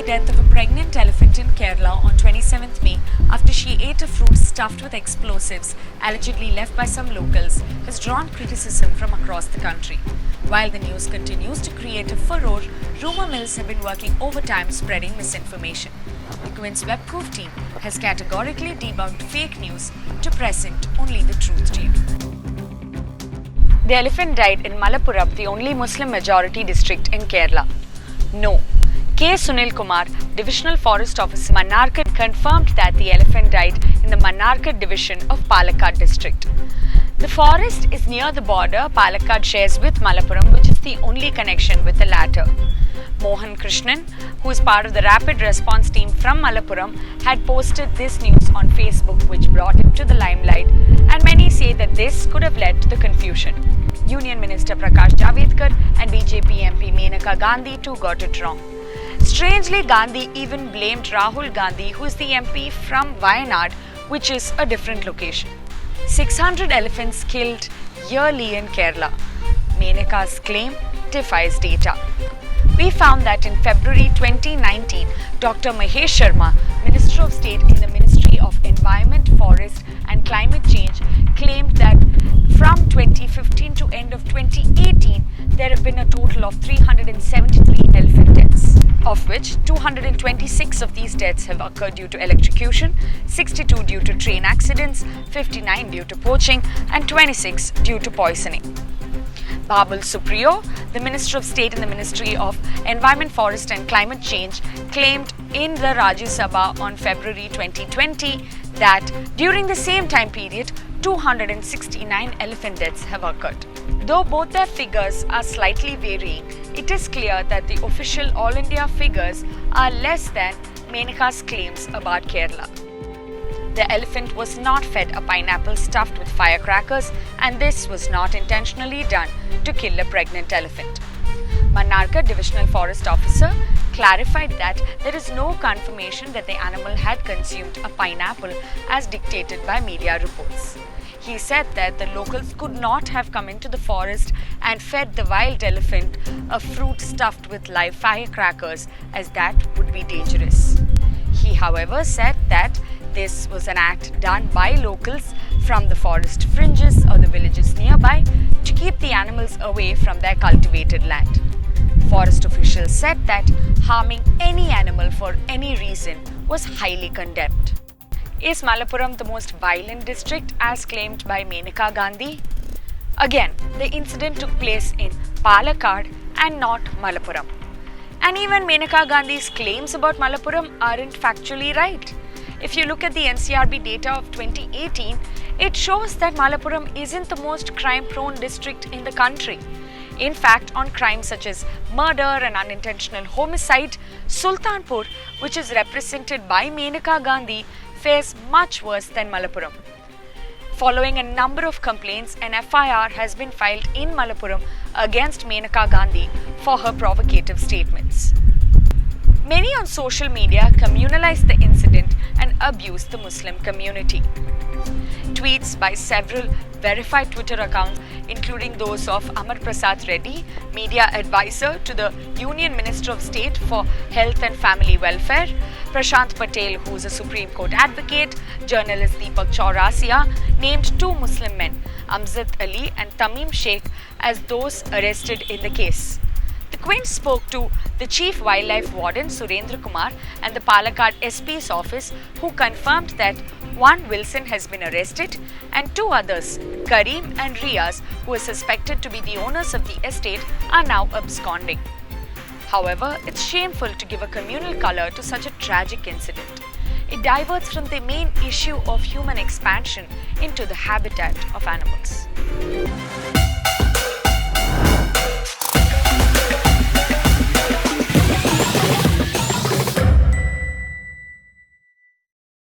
death of a pregnant elephant in Kerala on 27th May after she ate a fruit stuffed with explosives allegedly left by some locals has drawn criticism from across the country. While the news continues to create a furore, rumour mills have been working overtime spreading misinformation. The Queen's Webcove team has categorically debunked fake news to present only the truth to you. The elephant died in Malappuram, the only Muslim majority district in Kerala. No. K. Sunil Kumar, Divisional Forest Officer, Mannarkad, confirmed that the elephant died in the Mannarkad division of Palakkad district. The forest is near the border Palakkad shares with Malappuram, which is the only connection with the latter. Mohan Krishnan, who is part of the rapid response team from Malappuram, had posted this news on Facebook, which brought him to the limelight, and many say that this could have led to the confusion. Union Minister Prakash Javadekar and BJP MP Menaka Gandhi too got it wrong. Strangely, Gandhi even blamed Rahul Gandhi, who is the MP from Wayanad, which is a different location. 600 elephants killed yearly in Kerala. Menaka's claim defies data. We found that in February 2019, Dr. Mahesh Sharma, Minister of State in the Ministry of Environment, Forest and Climate Change, claimed that from 2015 to end of 2018, there have been a total of 373 elephant deaths, of which 226 of these deaths have occurred due to electrocution, 62 due to train accidents, 59 due to poaching, and 26 due to poisoning. Babul Supriyo, the Minister of State in the Ministry of Environment, Forest and Climate Change, claimed in the Rajya Sabha on February 2020 that during the same time period, 269 elephant deaths have occurred. Though both their figures are slightly varying, it is clear that the official All India figures are less than Menaka's claims about Kerala. The elephant was not fed a pineapple stuffed with firecrackers, and this was not intentionally done to kill a pregnant elephant. Mannarkad Divisional Forest Officer clarified that there is no confirmation that the animal had consumed a pineapple as dictated by media reports. He said that the locals could not have come into the forest and fed the wild elephant a fruit stuffed with live firecrackers, as that would be dangerous. He, however, said that this was an act done by locals from the forest fringes or the villages nearby to keep the animals away from their cultivated land. Forest officials said that harming any animal for any reason was highly condemned. Is Malappuram the most violent district as claimed by Menaka Gandhi? Again, the incident took place in Palakkad and not Malappuram. And even Menaka Gandhi's claims about Malappuram aren't factually right. If you look at the NCRB data of 2018, it shows that Malappuram isn't the most crime-prone district in the country. In fact, on crimes such as murder and unintentional homicide, Sultanpur, which is represented by Menaka Gandhi, fares much worse than Malappuram. Following a number of complaints, an FIR has been filed in Malappuram against Menaka Gandhi for her provocative statements. Many on social media communalized the incident and abused the Muslim community. Tweets by several verified Twitter accounts, including those of Amar Prasad Reddy, media advisor to the Union Minister of State for Health and Family Welfare, Prashant Patel, who is a Supreme Court advocate, journalist Deepak Chaurasia, named two Muslim men, Amjad Ali and Tamim Sheikh, as those arrested in the case. The Queen spoke to the Chief Wildlife Warden Surendra Kumar and the Palakkad SP's office, who confirmed that one Wilson has been arrested and two others, Kareem and Riaz, who are suspected to be the owners of the estate, are now absconding. However, it's shameful to give a communal colour to such a tragic incident. It diverts from the main issue of human expansion into the habitat of animals.